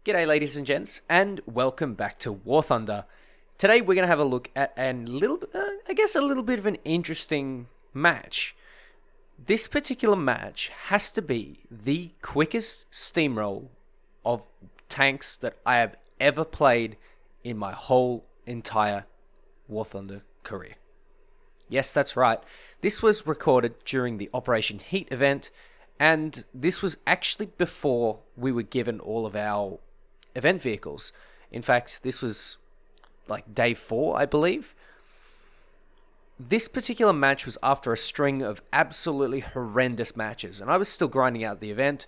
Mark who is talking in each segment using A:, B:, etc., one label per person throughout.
A: G'day ladies and gents, and welcome back to War Thunder. Today we're going to have a look at a little bit of an interesting match. This particular match has to be the quickest steamroll of tanks that I have ever played in my whole entire War Thunder career. Yes, that's right. This was recorded during the Operation Heat event, and this was actually before we were given all of our event vehicles. In fact, this was like day 4, I believe. This particular match was after a string of absolutely horrendous matches, and I was still grinding out the event.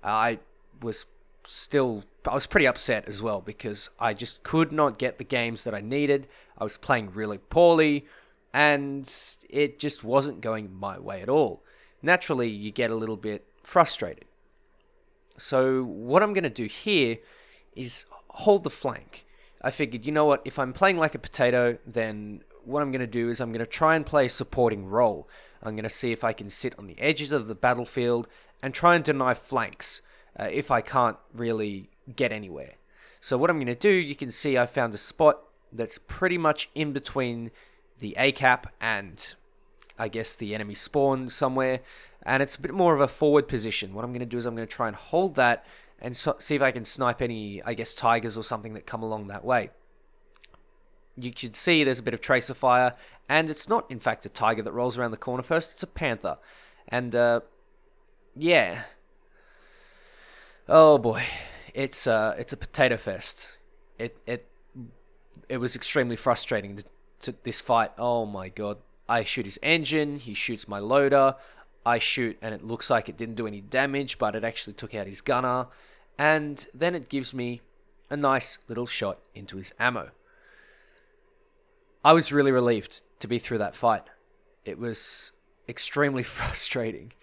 A: I was pretty upset as well because I just could not get the games that I needed. I was playing really poorly, and it just wasn't going my way at all. Naturally, you get a little bit frustrated. So what I'm going to do here is hold the flank. I figured, you know what, if I'm playing like a potato, then what I'm going to do is I'm going to try and play a supporting role. I'm going to see if I can sit on the edges of the battlefield and try and deny flanks if I can't really get anywhere. So what I'm going to do, you can see I found a spot that's pretty much in between the ACAP and I guess the enemy spawn somewhere, and it's a bit more of a forward position. What I'm going to do is I'm going to try and hold that and see if I can snipe any, I guess, tigers or something that come along that way. You can see there's a bit of tracer fire, and it's not, in fact, a tiger that rolls around the corner first. It's a panther. And, yeah. Oh, boy. It's a potato fest. It was extremely frustrating to this fight. Oh, my God. I shoot his engine. He shoots my loader. I shoot, and it looks like it didn't do any damage, but it actually took out his gunner. And then it gives me a nice little shot into his ammo. I was really relieved to be through that fight. It was extremely frustrating.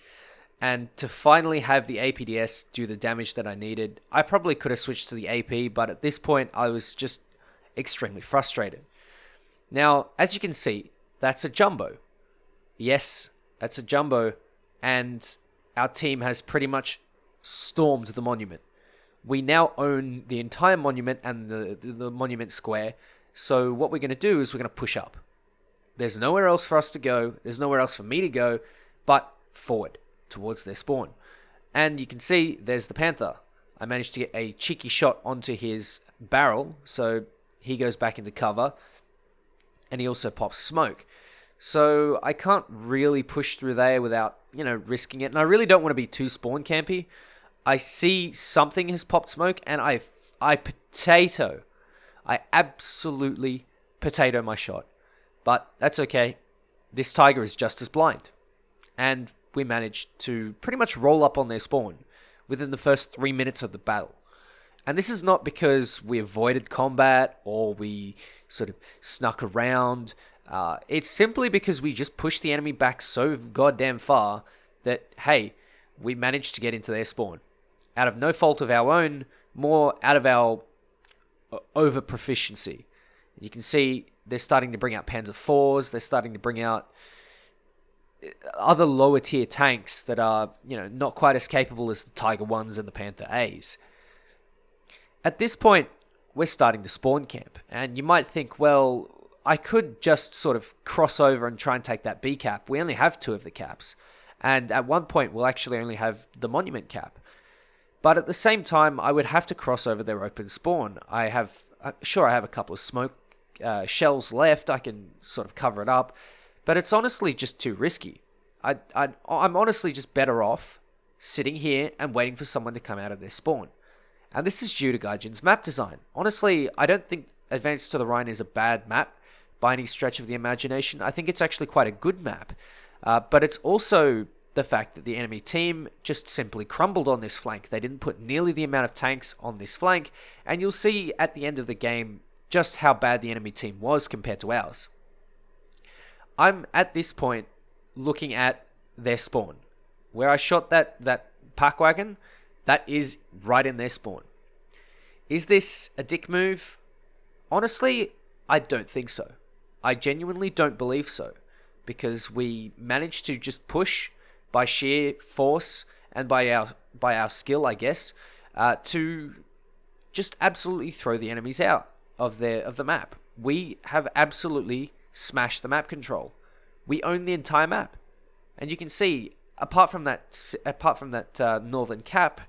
A: And to finally have the APDS do the damage that I needed, I probably could have switched to the AP, but at this point I was just extremely frustrated. Now, as you can see, that's a jumbo. Yes, that's a jumbo, and our team has pretty much stormed the monument. We now own the entire monument and the monument square, so what we're going to do is we're going to push up. There's nowhere else for us to go, there's nowhere else for me to go, but forward, towards their spawn. And you can see, there's the Panther. I managed to get a cheeky shot onto his barrel, so he goes back into cover, and he also pops smoke. So I can't really push through there without, risking it. And I really don't want to be too spawn campy. I see something has popped smoke, and I absolutely potato my shot. But that's okay. This tiger is just as blind. And we managed to pretty much roll up on their spawn within the first 3 minutes of the battle. And this is not because we avoided combat or we sort of snuck around. It's simply because we just pushed the enemy back so goddamn far that, hey, we managed to get into their spawn. Out of no fault of our own, more out of our over proficiency. You can see they're starting to bring out Panzer IVs, they're starting to bring out other lower tier tanks that are, not quite as capable as the Tiger 1s and the Panther As. At this point, we're starting to spawn camp, and you might think, well, I could just sort of cross over and try and take that B cap. We only have 2 of the caps, and at one point we'll actually only have the monument cap. But at the same time, I would have to cross over their open spawn. I have a couple of smoke shells left. I can sort of cover it up, but it's honestly just too risky. I'm honestly just better off sitting here and waiting for someone to come out of their spawn. And this is due to Gaijin's map design. Honestly, I don't think Advance to the Rhine is a bad map by any stretch of the imagination. I think it's actually quite a good map. But it's also the fact that the enemy team just simply crumbled on this flank. They didn't put nearly the amount of tanks on this flank, and you'll see at the end of the game just how bad the enemy team was compared to ours. I'm at this point looking at their spawn. Where I shot that park wagon, that is right in their spawn. Is this a dick move? Honestly, I don't think so. I genuinely don't believe so, because we managed to just push by sheer force and by our skill, I guess, to just absolutely throw the enemies out of the map. We have absolutely smashed the map control. We own the entire map, and you can see apart from that northern cap,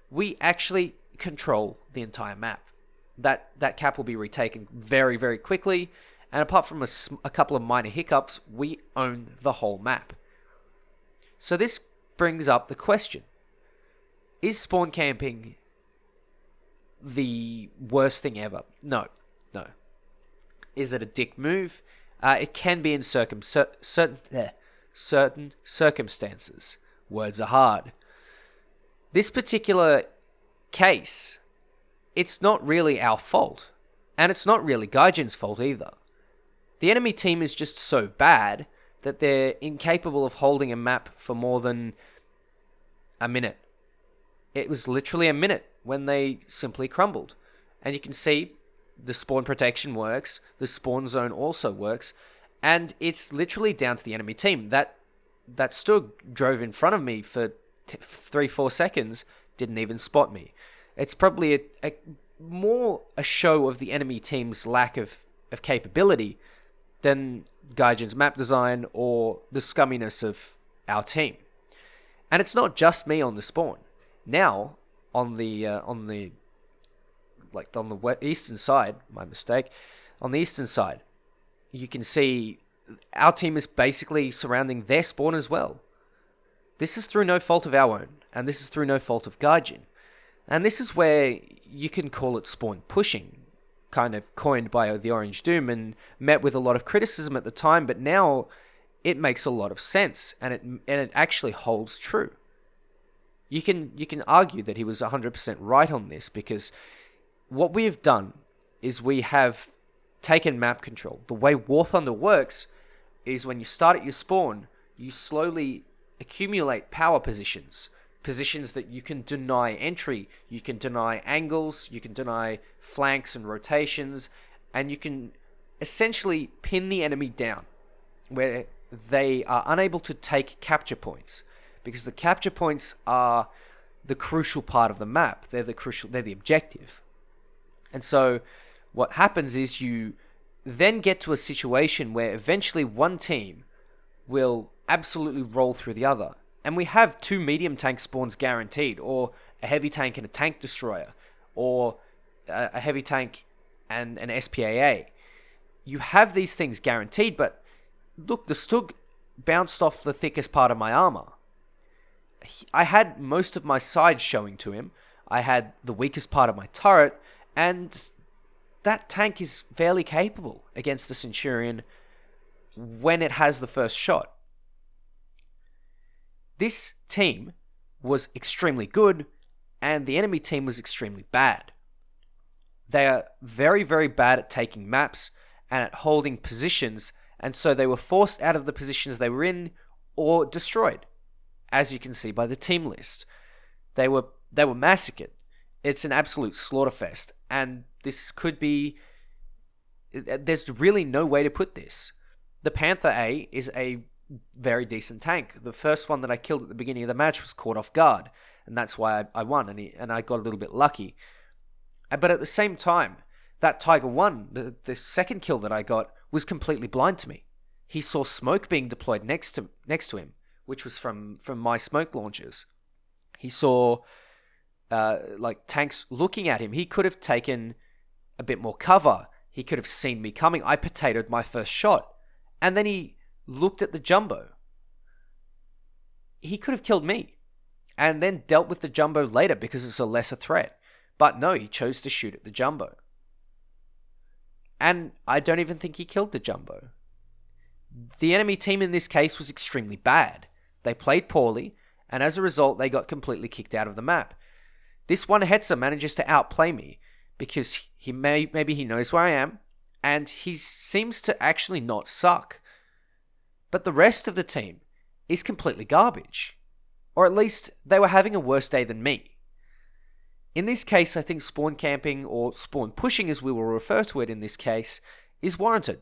A: we actually control the entire map. That cap will be retaken very, very quickly, and apart from a couple of minor hiccups, we own the whole map. So this brings up the question: is spawn camping the worst thing ever? No. Is it a dick move? It can be in certain circumstances. Words are hard. This particular case, it's not really our fault, and it's not really Gaijin's fault either. The enemy team is just so bad that they're incapable of holding a map for more than a minute. It was literally a minute when they simply crumbled. And you can see the spawn protection works, the spawn zone also works, and it's literally down to the enemy team. That Stug drove in front of me for 3-4 seconds, didn't even spot me. It's probably more a show of the enemy team's lack of capability than Gaijin's map design or the scumminess of our team. And it's not just me on the spawn. Now, on the eastern side, my mistake, on the eastern side, you can see our team is basically surrounding their spawn as well. This is through no fault of our own, and this is through no fault of Gaijin. And this is where you can call it spawn pushing, kind of coined by the Orange Doom and met with a lot of criticism at the time, but now it makes a lot of sense, and it actually holds true. You can argue that he was 100% right on this, because what we have done is we have taken map control. The way War Thunder works is when you start at your spawn, you slowly accumulate power positions that you can deny entry, you can deny angles, you can deny flanks and rotations, and you can essentially pin the enemy down where they are unable to take capture points, because the capture points are the crucial part of the map. They're the objective. And so what happens is you then get to a situation where eventually one team will absolutely roll through the other. And we have 2 medium tank spawns guaranteed, or a heavy tank and a tank destroyer, or a heavy tank and an SPAA. You have these things guaranteed, but look, the Stug bounced off the thickest part of my armor. I had most of my sides showing to him. I had the weakest part of my turret, and that tank is fairly capable against the Centurion when it has the first shot. This team was extremely good, and the enemy team was extremely bad. They are very, very bad at taking maps and at holding positions, and so they were forced out of the positions they were in or destroyed, as you can see by the team list. They were massacred. It's an absolute slaughterfest, and this could be... There's really no way to put this. The Panther A is a very decent tank. The first one that I killed at the beginning of the match was caught off guard, and that's why I won, and I got a little bit lucky. But at the same time, that Tiger 1, the second kill that I got, was completely blind to me. He saw smoke being deployed next to him, which was from my smoke launchers. He saw tanks looking at him. He could have taken a bit more cover. He could have seen me coming. I potatoed my first shot, and then he looked at the jumbo. He could have killed me and then dealt with the jumbo later because it's a lesser threat. But no, he chose to shoot at the jumbo. And I don't even think he killed the jumbo. The enemy team in this case was extremely bad. They played poorly, and as a result, they got completely kicked out of the map. This one Hetzer manages to outplay me because maybe he knows where I am, and he seems to actually not suck. But the rest of the team is completely garbage. Or at least they were having a worse day than me. In this case, I think spawn camping, or spawn pushing as we will refer to it in this case, is warranted.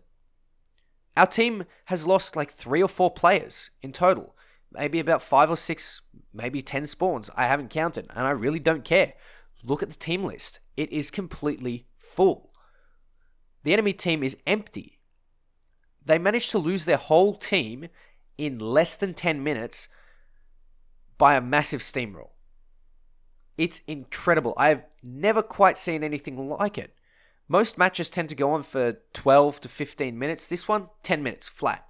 A: Our team has lost 3 or 4 players in total. Maybe about 5 or 6, maybe 10 spawns. I haven't counted, and I really don't care. look at the team list. It is completely full. The enemy team is empty. They managed to lose their whole team in less than 10 minutes by a massive steamroll. It's incredible. I've never quite seen anything like it. Most matches tend to go on for 12 to 15 minutes. This one, 10 minutes, flat.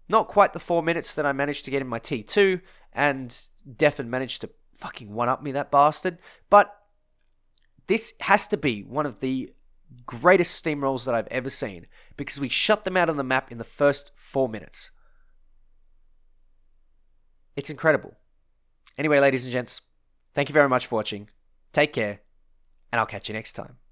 A: Not quite the 4 minutes that I managed to get in my T2, and Deffen managed to fucking one-up me, that bastard. But this has to be one of the greatest steamrolls that I've ever seen, because we shut them out on the map in the first 4 minutes. It's incredible. Anyway, ladies and gents, thank you very much for watching. Take care, and I'll catch you next time.